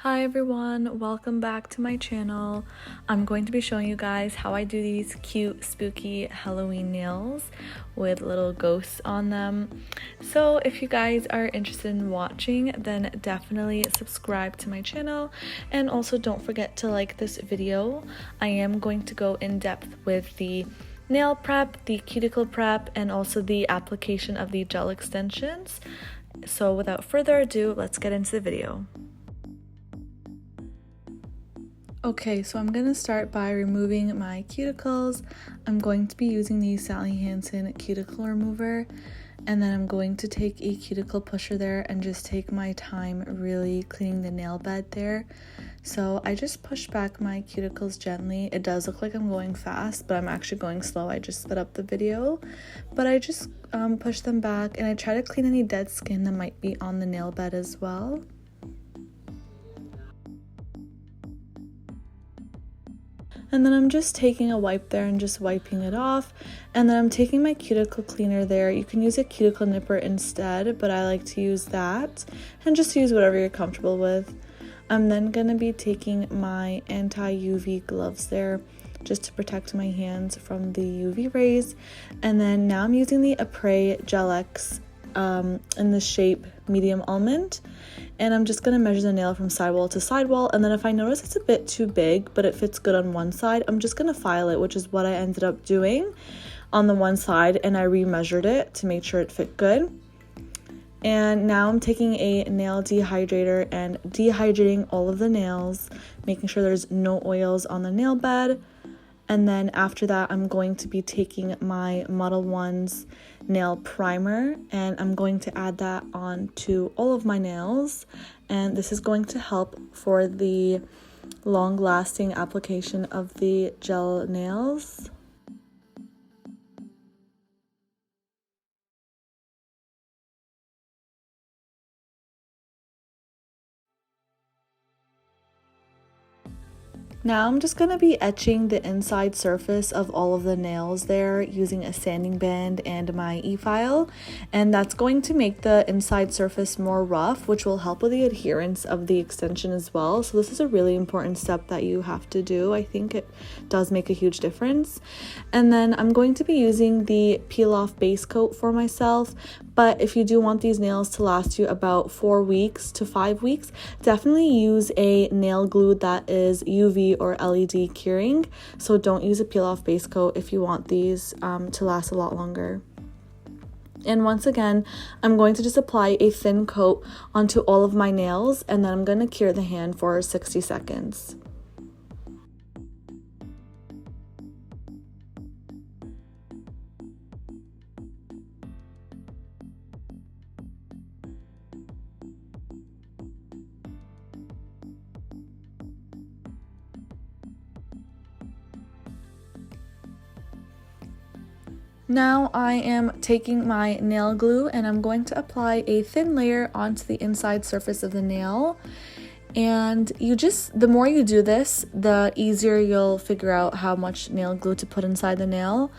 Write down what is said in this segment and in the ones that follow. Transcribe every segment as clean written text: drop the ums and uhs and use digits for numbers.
Hi everyone, welcome back to my channel. I'm going to be showing you guys how I do these cute spooky Halloween nails with little ghosts on them. So if you guys are interested in watching, then definitely subscribe to my channel, and also don't forget to like this video. I am going to go in depth with the nail prep, the cuticle prep, and also the application of the gel extensions. So without further ado, let's get into the video. Okay, so I'm going to start by removing my cuticles. I'm going to be using the Sally Hansen cuticle remover, and then I'm going to take a cuticle pusher there and just take my time really cleaning the nail bed there. So I just push back my cuticles gently. It does look like I'm going fast, but I'm actually going slow. I just sped up the video, but I just push them back, and I try to clean any dead skin that might be on the nail bed as well. And then I'm just taking a wipe there and just wiping it off. And then I'm taking my cuticle cleaner there. You can use a cuticle nipper instead, but I like to use that. And just use whatever you're comfortable with. I'm then going to be taking my anti-UV gloves there just to protect my hands from the UV rays. And then now I'm using the APRES Gel X in the shape medium almond, and I'm just going to measure the nail from sidewall to sidewall, and then if I notice it's a bit too big but it fits good on one side, I'm just going to file it, which is what I ended up doing on the one side, and I remeasured it to make sure it fit good. And now I'm taking a nail dehydrator and dehydrating all of the nails, making sure there's no oils on the nail bed. And then after that, I'm going to be taking my Model 1's nail primer, and I'm going to add that on to all of my nails. And this is going to help for the long-lasting application of the gel nails. Now I'm just going to be etching the inside surface of all of the nails there using a sanding band and my e-file, and that's going to make the inside surface more rough, which will help with the adherence of the extension as well. So this is a really important step that you have to do. I think it does make a huge difference. And then I'm going to be using the peel off base coat for myself, but if you do want these nails to last you about 4 weeks to 5 weeks, definitely use a nail glue that is UV or LED curing. So don't use a peel off base coat if you want these to last a lot longer. And once again, I'm going to just apply a thin coat onto all of my nails, and then I'm going to cure the hand for 60 seconds. Now I am taking my nail glue and I'm going to apply a thin layer onto the inside surface of the nail. And the more you do this, the easier you'll figure out how much nail glue to put inside the nail.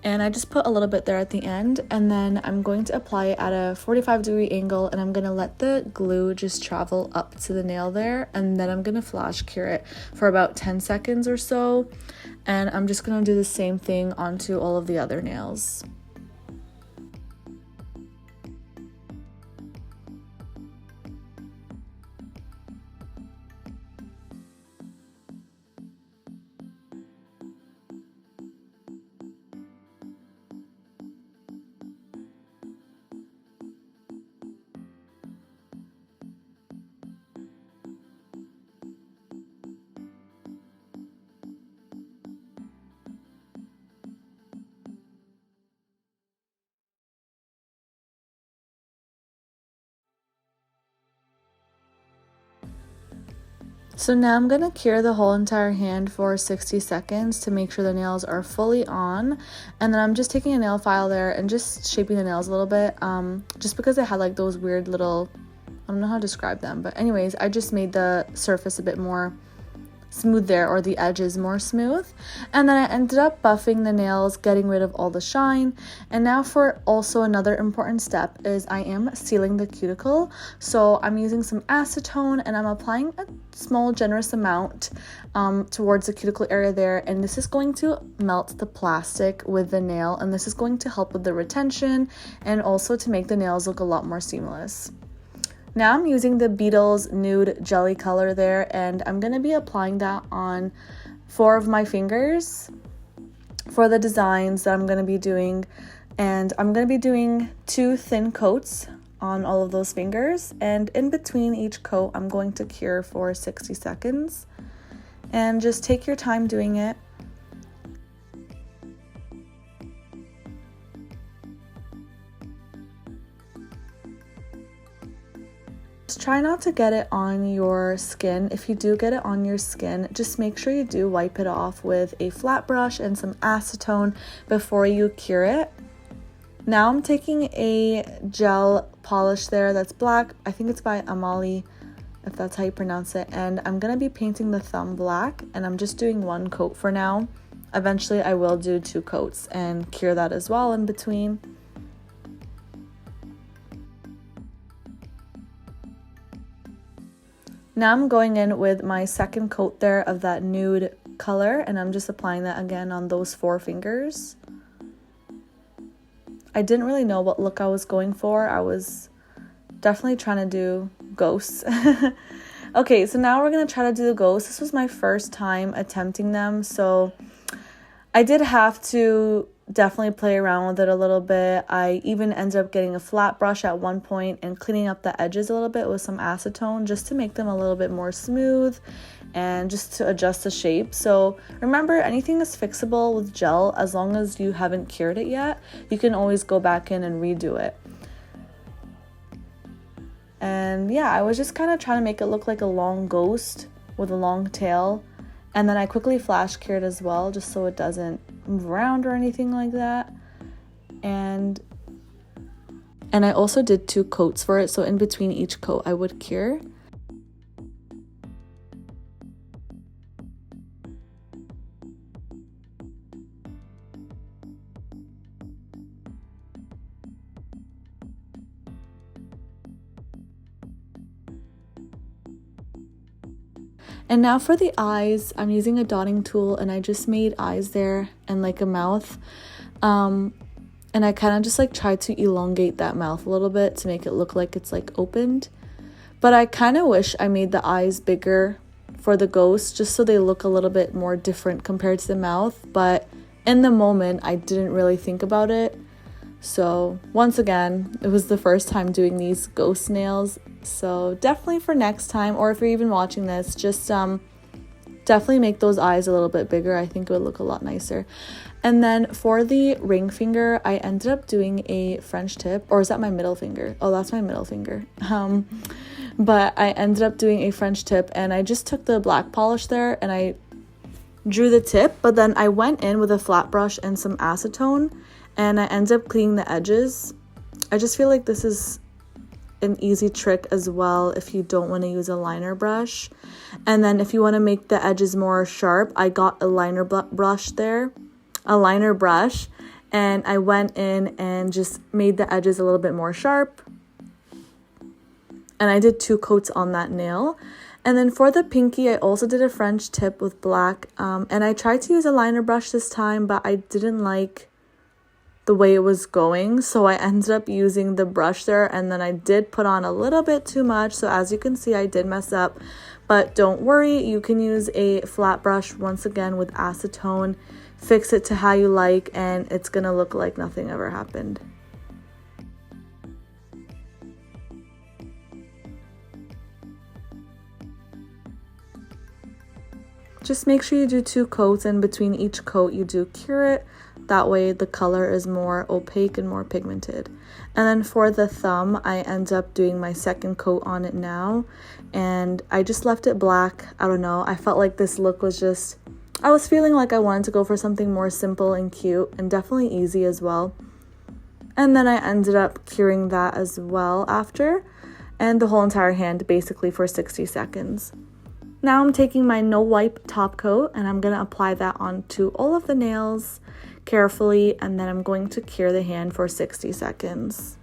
And I just put a little bit there at the end, and then I'm going to apply it at a 45-degree angle, and I'm going to let the glue just travel up to the nail there, and then I'm going to flash cure it for about 10 seconds or so. And I'm just going to do the same thing onto all of the other nails. So now I'm going to cure the whole entire hand for 60 seconds to make sure the nails are fully on. And then I'm just taking a nail file there and just shaping the nails a little bit, just because it had like those weird little, I don't know how to describe them, but anyways, I just made the surface a bit more smooth there, or the edges more smooth. And then I ended up buffing the nails, getting rid of all the shine. And now for also another important step is I am sealing the cuticle. So I'm using some acetone and I'm applying a small generous amount towards the cuticle area there, and this is going to melt the plastic with the nail, and this is going to help with the retention and also to make the nails look a lot more seamless. Now I'm using the Beetles Nude Jelly color there, and I'm going to be applying that on 4 of my fingers for the designs that I'm going to be doing. And I'm going to be doing 2 thin coats on all of those fingers, and in between each coat I'm going to cure for 60 seconds. And just take your time doing it. Just try not to get it on your skin. If you do get it on your skin, just make sure you do wipe it off with a flat brush and some acetone before you cure it. Now I'm taking a gel polish there that's black. I think it's by Amali, if that's how you pronounce it. And I'm going to be painting the thumb black, and I'm just doing 1 coat for now. Eventually I will do 2 coats and cure that as well in between. Now I'm going in with my second coat there of that nude color, and I'm just applying that again on those 4 fingers. I didn't really know what look I was going for. I was definitely trying to do ghosts. Okay, so now we're going to try to do the ghosts. This was my first time attempting them, so I did have to definitely play around with it a little bit. I even ended up getting a flat brush at one point and cleaning up the edges a little bit with some acetone just to make them a little bit more smooth and just to adjust the shape. So remember, anything is fixable with gel as long as you haven't cured it yet. You can always go back in and redo it. And yeah, I was just kind of trying to make it look like a long ghost with a long tail. And then I quickly flash cured as well, just so it doesn't move around or anything like that. And I also did 2 coats for it, so in between each coat I would cure. And now for the eyes, I'm using a dotting tool, and I just made eyes there and like a mouth. And I kind of just like tried to elongate that mouth a little bit to make it look like it's like opened. But I kind of wish I made the eyes bigger for the ghost, just so they look a little bit more different compared to the mouth. But in the moment, I didn't really think about it. So once again, it was the first time doing these ghost nails. So definitely for next time, or if you're even watching this, just definitely make those eyes a little bit bigger. I think it would look a lot nicer. And then for the ring finger, I ended up doing a French tip. Or is that my middle finger? Oh, that's my middle finger. But I ended up doing a French tip, and I just took the black polish there and I drew the tip, but then I went in with a flat brush and some acetone, and I ended up cleaning the edges. I just feel like this is an easy trick as well if you don't want to use a liner brush. And then if you want to make the edges more sharp, I got a liner brush there, a liner brush, and I went in and just made the edges a little bit more sharp. And I did 2 coats on that nail. And then for the pinky, I also did a French tip with black. And I tried to use a liner brush this time, but I didn't like the way it was going, so I ended up using the brush there, and then I did put on a little bit too much. So as you can see, I did mess up, but don't worry, you can use a flat brush once again with acetone, fix it to how you like, and it's gonna look like nothing ever happened. Just make sure you do 2 coats, and between each coat you do cure it. That way the color is more opaque and more pigmented. And then for the thumb, I end up doing my second coat on it now, and I just left it black. I don't know, I felt like this look was just, I was feeling like I wanted to go for something more simple and cute and definitely easy as well. And then I ended up curing that as well after, and the whole entire hand basically for 60 seconds. Now I'm taking my no wipe top coat and I'm going to apply that onto all of the nails carefully, and then I'm going to cure the hand for 60 seconds.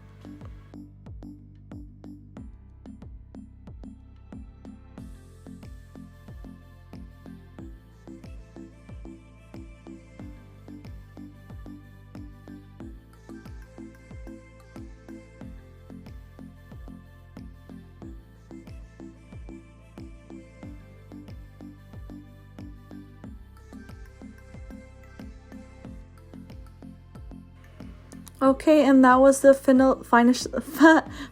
Okay, and that was the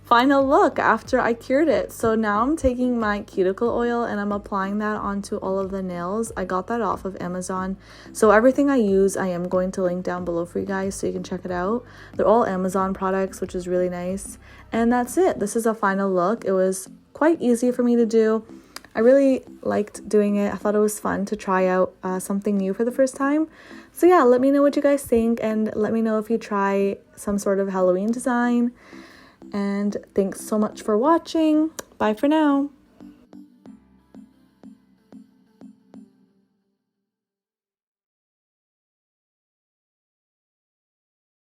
final look after I cured it. So now I'm taking my cuticle oil and I'm applying that onto all of the nails. I got that off of Amazon. So everything I use, I am going to link down below for you guys so you can check it out. They're all Amazon products, which is really nice. And that's it. This is a final look. It was quite easy for me to do. I really liked doing it. I thought it was fun to try out something new for the first time. So yeah, let me know what you guys think, and let me know if you try some sort of Halloween design. And thanks so much for watching. Bye for now.